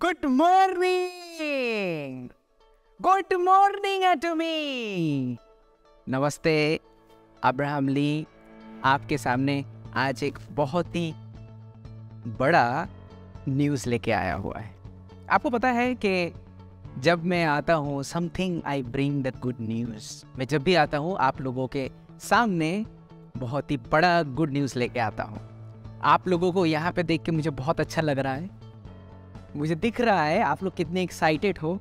Good morning, good morning to me. नमस्ते, Abraham ली आपके सामने आज एक बहुत ही बड़ा न्यूज़ लेके आया हुआ है। आपको पता है कि जब मैं आता हूँ something I bring the good news. मैं जब भी आता हूँ आप लोगों के सामने बहुत ही बड़ा गुड न्यूज़ लेके आता हूँ। आप लोगों को यहाँ पे देख के मुझे बहुत अच्छा लग रहा है। मुझे दिख रहा है आप लोग कितने एक्साइटेड हो।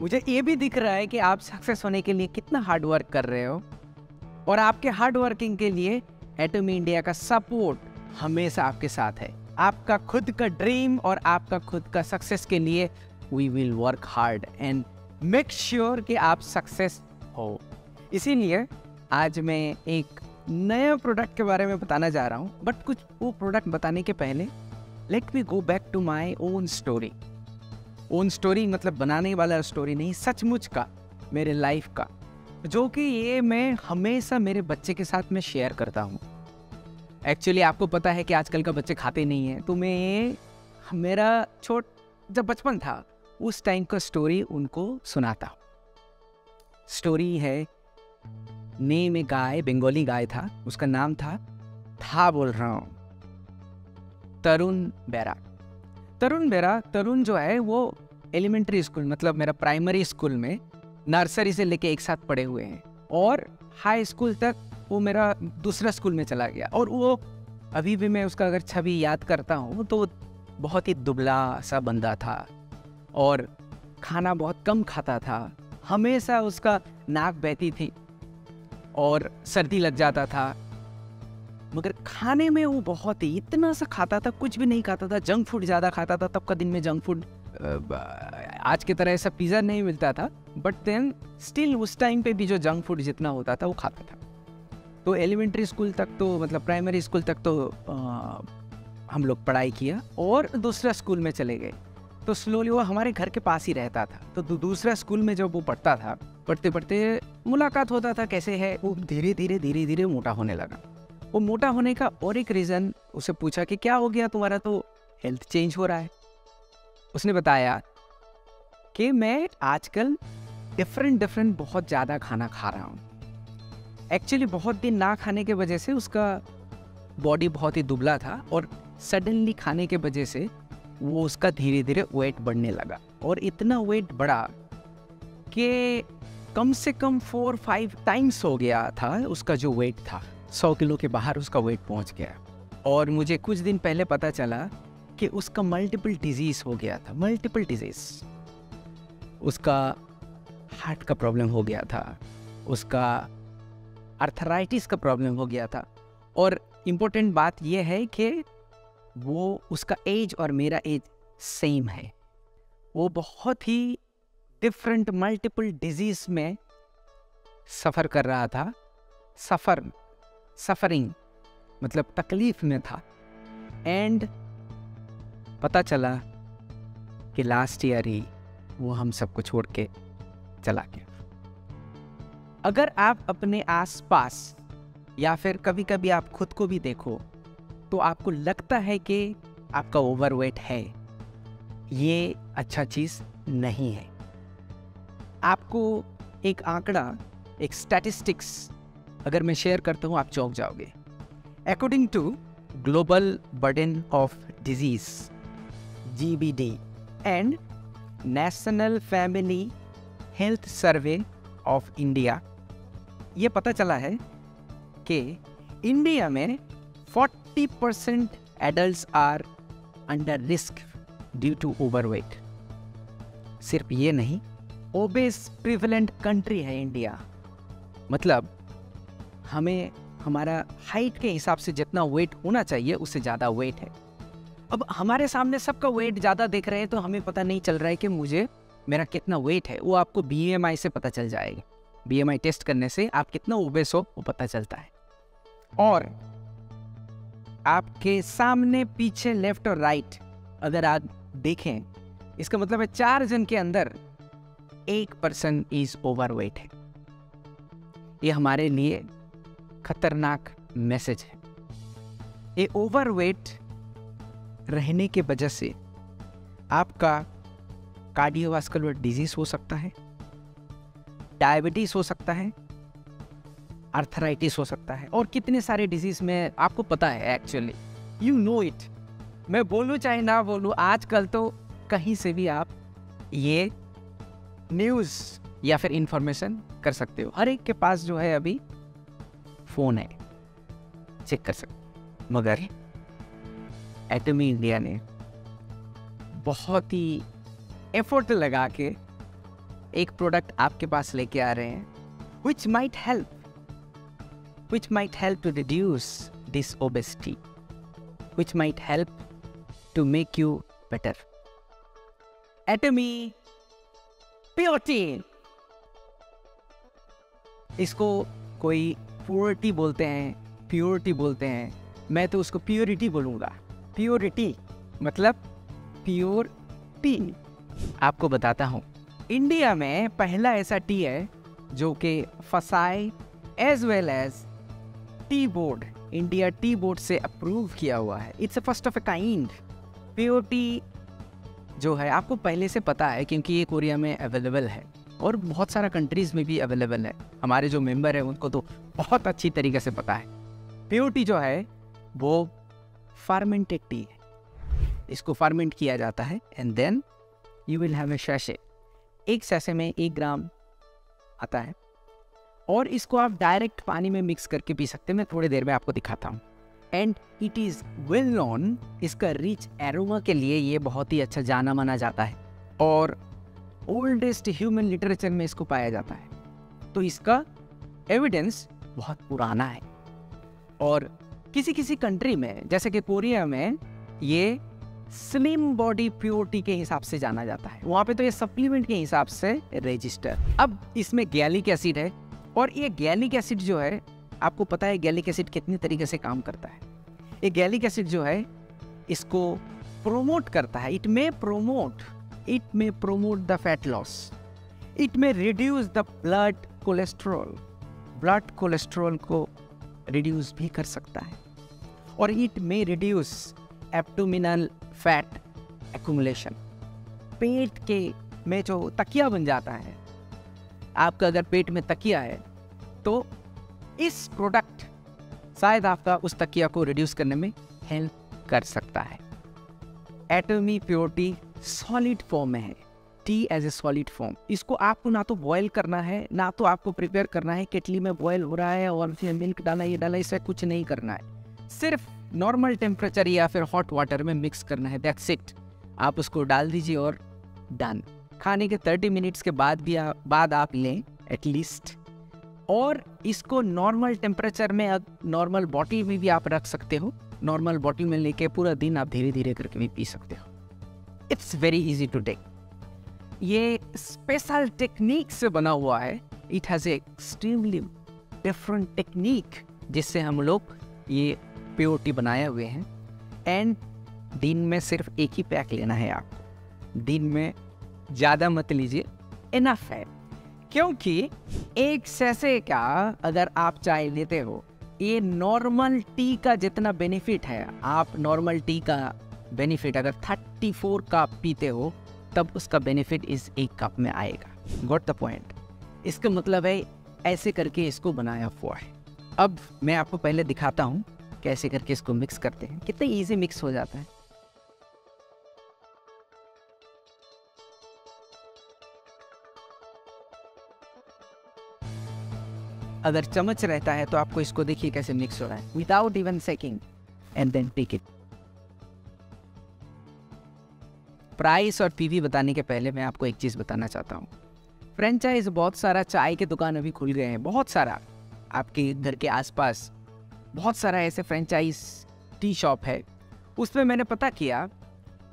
मुझे ये भी दिख रहा है कि आप सक्सेस होने के लिए कितना हार्ड वर्क कर रहे हो और आपके हार्ड वर्किंग के लिए एटमी इंडिया का सपोर्ट हमेशा आपके साथ है। आपका खुद का ड्रीम और आपका खुद का सक्सेस के लिए we will work hard and make sure कि आप सक्सेस हो। इसीलिए आज मैं एक नया प्रोडक्ट के बारे में बताना जा रहा हूँ, बट कुछ वो प्रोडक्ट बताने के पहले let me go back to my own story. Own story मतलब बनाने वाला स्टोरी नहीं, सचमुच का मेरे लाइफ का, जो कि ये मैं हमेशा मेरे बच्चे के साथ में शेयर करता हूँ। एक्चुअली आपको पता है कि आजकल का बच्चे खाते नहीं हैं, तो मैं मेरा जब बचपन था उस टाइम का स्टोरी उनको सुनाता हूँ। स्टोरी है नेम ए गाय, बंगाली गाय था, उसका नाम था बोल रहा हूँ तरुण बेरा। तरुण जो है वो एलिमेंट्री स्कूल मतलब मेरा प्राइमरी स्कूल में नर्सरी से लेके एक साथ पढ़े हुए हैं और हाई स्कूल तक वो मेरा दूसरा स्कूल में चला गया। और वो अभी भी मैं उसका अगर छवि याद करता हूँ तो बहुत ही दुबला सा बंदा था और खाना बहुत कम खाता था। हमेशा उसका नाक बहती थी और सर्दी लग जाता था, मगर खाने में वो बहुत ही इतना सा खाता था, कुछ भी नहीं खाता था। जंक फूड ज़्यादा खाता था। तब का दिन में जंक फूड आज की तरह ऐसा पिज़्ज़ा नहीं मिलता था, बट देन स्टिल उस टाइम पे भी जो जंक फूड जितना होता था वो खाता था। तो एलिमेंट्री स्कूल तक तो मतलब प्राइमरी स्कूल तक तो हम लोग पढ़ाई किया और दूसरा स्कूल में चले गए। तो स्लोली वो हमारे घर के पास ही रहता था। तो दूसरा स्कूल में जब वो पढ़ता था, पढ़ते पढ़ते मुलाकात होता था, कैसे है वो धीरे धीरे मोटा होने लगा। वो मोटा होने का और एक रीज़न, उसे पूछा कि क्या हो गया तुम्हारा, तो हेल्थ चेंज हो रहा है। उसने बताया कि मैं आजकल डिफरेंट बहुत ज़्यादा खाना खा रहा हूँ। एक्चुअली बहुत दिन ना खाने के वजह से उसका बॉडी बहुत ही दुबला था और सडनली खाने के वजह से वो उसका धीरे धीरे वेट बढ़ने लगा और इतना वेट बढ़ा कि कम से कम 4-5 टाइम्स हो गया था उसका जो वेट था। 100 किलो के बाहर उसका वेट पहुंच गया। और मुझे कुछ दिन पहले पता चला कि उसका मल्टीपल डिजीज़ हो गया था। मल्टीपल डिजीज़, उसका हार्ट का प्रॉब्लम हो गया था, उसका आर्थराइटिस का प्रॉब्लम हो गया था। और इम्पोर्टेंट बात यह है कि वो उसका एज और मेरा एज सेम है। वो बहुत ही डिफरेंट मल्टीपल डिजीज़ में सफ़र कर रहा था। सफरिंग मतलब तकलीफ में था। एंड पता चला कि लास्ट ईयर ही वो हम सबको छोड़ के चला गया। अगर आप अपने आसपास या फिर कभी कभी आप खुद को भी देखो तो आपको लगता है कि आपका ओवरवेट है, ये अच्छा चीज़ नहीं है। आपको एक आंकड़ा, एक स्टैटिस्टिक्स अगर मैं शेयर करता हूँ आप चौंक जाओगे। According to global burden of disease GBD and national family health survey of India, ये पता चला है कि इंडिया में 40% adults are under risk due to overweight. सिर्फ ये नहीं, ओबेस प्रिवेलेंट कंट्री है इंडिया। मतलब हमें हमारा हाइट के हिसाब से जितना वेट होना चाहिए उससे ज़्यादा वेट है। अब हमारे सामने सबका वेट ज़्यादा देख रहे हैं तो हमें पता नहीं चल रहा है कि मेरा कितना वेट है। वो आपको BMI से पता चल जाएगा। BMI टेस्ट करने से आप कितना ओबेस हो वो पता चलता है। और आपके सामने पीछे लेफ्ट और राइट अगर आप देखें, इसका मतलब है 4 जन के अंदर 1 पर्सन इज ओवरवेट है। ये हमारे लिए खतरनाक मैसेज है। ये ओवरवेट रहने के वजह से आपका कार्डियोवास्कुलर डिजीज हो सकता है, डायबिटीज हो सकता है, आर्थराइटिस हो सकता है, और कितने सारे डिजीज में आपको पता है। एक्चुअली यू नो इट, मैं बोलूँ चाहे ना बोलूँ, आजकल तो कहीं से भी आप ये न्यूज़ या फिर इंफॉर्मेशन कर सकते हो। हर एक के पास जो है अभी फ़ोन है, चेक कर सकते। मगर एटमी इंडिया ने बहुत ही एफर्ट लगा के एक प्रोडक्ट आपके पास लेके आ रहे हैं, which might help to reduce this obesity, which might help to make you better. Atomy Purity, इसको कोई प्योरिटी बोलते हैं, प्योरिटी बोलते हैं, मैं तो उसको प्योरिटी बोलूँगा। प्योरिटी मतलब प्योर टी। आपको बताता हूँ, इंडिया में पहला ऐसा टी है जो कि FSSAI as well as tea board, India tea board से अप्रूव किया हुआ है। It's first of a kind. Pure tea जो है आपको पहले से पता है, क्योंकि ये कोरिया में अवेलेबल है और बहुत सारा कंट्रीज़ में भी अवेलेबल है। हमारे जो मेंबर हैं उनको तो बहुत अच्छी तरीके से पता है। प्योर टी जो है वो फर्मेंटेड टी है, इसको फर्मेंट किया जाता है and then you will have a sachet. एक सैशे में 1 ग्राम आता है और इसको आप डायरेक्ट पानी में मिक्स करके पी सकते हैं। मैं थोड़ी देर में आपको दिखाता हूँ। And it is well known, इसका रिच एरोमा के लिए ये बहुत ही अच्छा जाना माना जाता है और ओल्डेस्ट ह्यूमन लिटरेचर में इसको पाया जाता है। तो इसका एविडेंस बहुत पुराना है और किसी किसी कंट्री में जैसे कि कोरिया में ये स्लिम बॉडी प्योरिटी के हिसाब से जाना जाता है, वहाँ पे तो ये सप्लीमेंट के हिसाब से रजिस्टर। अब इसमें गैलिक एसिड है और ये गैलिक एसिड जो है आपको पता है गैलिक एसिड कितनी तरीके से काम करता है। ये गैलिक एसिड जो है इसको प्रोमोट करता है, it may promote the fat loss, it may reduce the blood cholesterol को रिड्यूस भी कर सकता है और it may reduce abdominal fat accumulation. पेट के में जो तकिया बन जाता है, आपका अगर पेट में तकिया है तो इस प्रोडक्ट शायद आपका उस तकिया को रिड्यूस करने में हेल्प कर सकता है। एटमी प्योरिटी सॉलिड फॉर्म में है, tea as a solid form. इसको आपको ना तो बॉयल करना है ना तो आपको प्रिपेयर करना है, केटली में बॉयल हो रहा है और फिर मिल्क डाला ये डाला, इससे कुछ नहीं करना है। सिर्फ नॉर्मल टेम्परेचर या फिर हॉट वाटर में मिक्स करना है, दैट्स इट। आप उसको डाल दीजिए और डन। खाने के 30 मिनट्स के बाद आप लें एटलीस्ट। और इसको नॉर्मल टेम्परेचर में, नॉर्मल बॉटल में भी आप रख सकते हो। नॉर्मल बॉटल में लेके पूरा दिन आप धीरे धीरे करके भी पी सकते हो। It's very easy to take. ये स्पेशल टेक्निक से बना हुआ है, it has extremely different technique जिससे हम लोग ये प्योर टी बनाए हुए हैं। एंड दिन में सिर्फ एक ही पैक लेना है आपको, दिन में ज़्यादा मत लीजिए, इनफ है। क्योंकि एक सैशे का अगर आप चाय लेते हो, ये नॉर्मल टी का जितना बेनिफिट है, आप नॉर्मल टी का बेनिफिट अगर 34 कप पीते हो तब उसका बेनिफिट इस 1 कप में आएगा। Got the point. इसका मतलब है ऐसे करके इसको बनाया हुआ है। अब मैं आपको पहले दिखाता हूँ कैसे करके इसको मिक्स करते हैं, कितना इजी मिक्स हो जाता है। अगर चम्मच रहता है तो आपको इसको देखिए कैसे मिक्स हो रहा है, without even shaking, and then take it. Price और पीवी बताने के पहले मैं आपको एक चीज़ बताना चाहता हूँ। फ्रेंचाइज बहुत सारा चाय के दुकान अभी खुल गए हैं, बहुत सारा। आपके घर के आसपास बहुत सारा ऐसे फ्रेंचाइज टी शॉप है। उसमें मैंने पता किया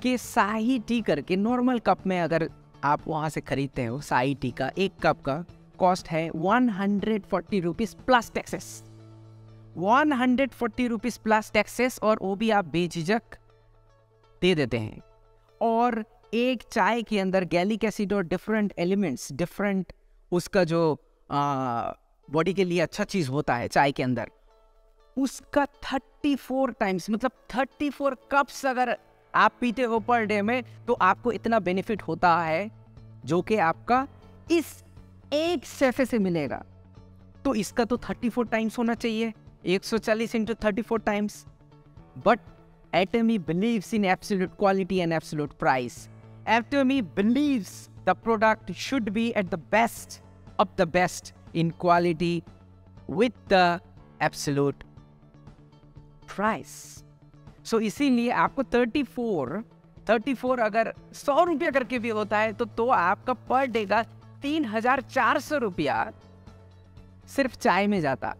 कि शाही टी करके नॉर्मल कप में अगर आप वहाँ से खरीदते हो, शाही टी का 1 कप का कॉस्ट है 140 rupees plus taxes. 140 rupees plus taxes, और वो भी आप बेझिझक दे देते हैं। और एक चाय के अंदर गैलिक एसिड और डिफरेंट एलिमेंट्स, डिफरेंट उसका जो बॉडी के लिए अच्छा चीज़ होता है चाय के अंदर, उसका 34 टाइम्स, मतलब 34 कप्स अगर आप पीते हो पर डे में, तो आपको इतना बेनिफिट होता है जो कि आपका इस एक सैफे से मिलेगा। तो इसका तो 34 टाइम्स होना चाहिए, 140 into 34 times. But Atomy believes in absolute quality and absolute price. Atomy believes the product should be at the best of the best in quality with the absolute price. So इसीलिए आपको 34 अगर 100 रुपया करके भी होता है तो आपका पर डे का 3,400 रुपया सिर्फ चाय में जाता।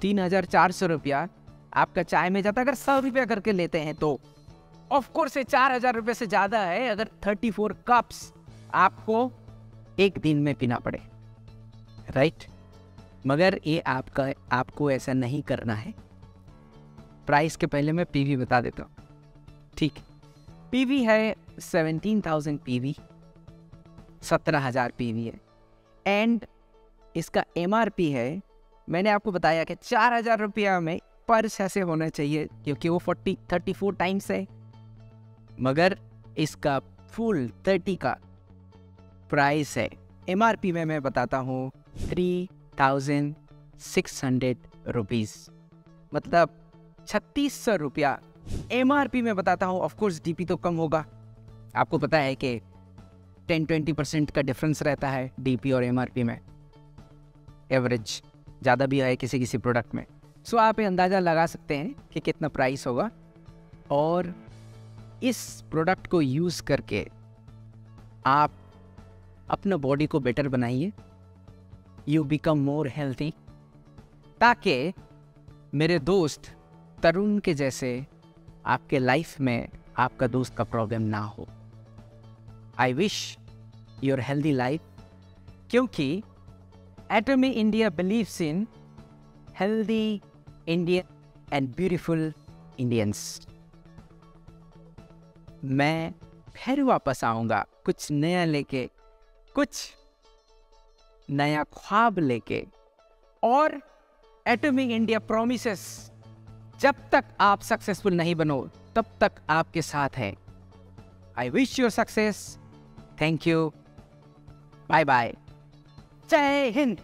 3,400 रुपया आपका चाय में जाता अगर 100 रुपया करके लेते हैं तो। ऑफ कोर्स 4,000 रुपये से ज़्यादा है अगर 34 कप्स आपको एक दिन में पीना पड़े, राइट? मगर ये आपको ऐसा नहीं करना है। प्राइस के पहले मैं पीवी बता देता हूँ, ठीक? पीवी है 17,000 पीवी, 17,000 पीवी है। एंड इसका एमआरपी है, मैंने आपको बताया कि 4,000 रुपया में पर ऐसे होना चाहिए क्योंकि वो 34 टाइम्स है। मगर इसका फुल 30 का प्राइस है। एमआरपी में मैं बताता हूँ 3,600 रुपीज़, मतलब 3,600 रुपया एमआरपी में बताता हूँ। ऑफकोर्स डीपी तो कम होगा, आपको पता है कि 10-20% का डिफरेंस रहता है डीपी और एमआरपी में, एवरेज ज़्यादा भी है किसी किसी प्रोडक्ट में। सो आप ये अंदाज़ा लगा सकते हैं कि कितना प्राइस होगा। और इस प्रोडक्ट को यूज़ करके आप अपना बॉडी को बेटर बनाइए, यू बिकम मोर हेल्थी, ताकि मेरे दोस्त तरुण के जैसे आपके लाइफ में आपका दोस्त का प्रॉब्लम ना हो। I wish your healthy life, क्योंकि Atomy India believes in healthy Indian and beautiful Indians. मैं फिर वापस आऊँगा कुछ नया लेके, कुछ नया ख्वाब लेके। और एटमी इंडिया प्रॉमिसेस, जब तक आप सक्सेसफुल नहीं बनो तब तक आपके साथ है। I wish your success. Thank you, bye bye, जय हिंद।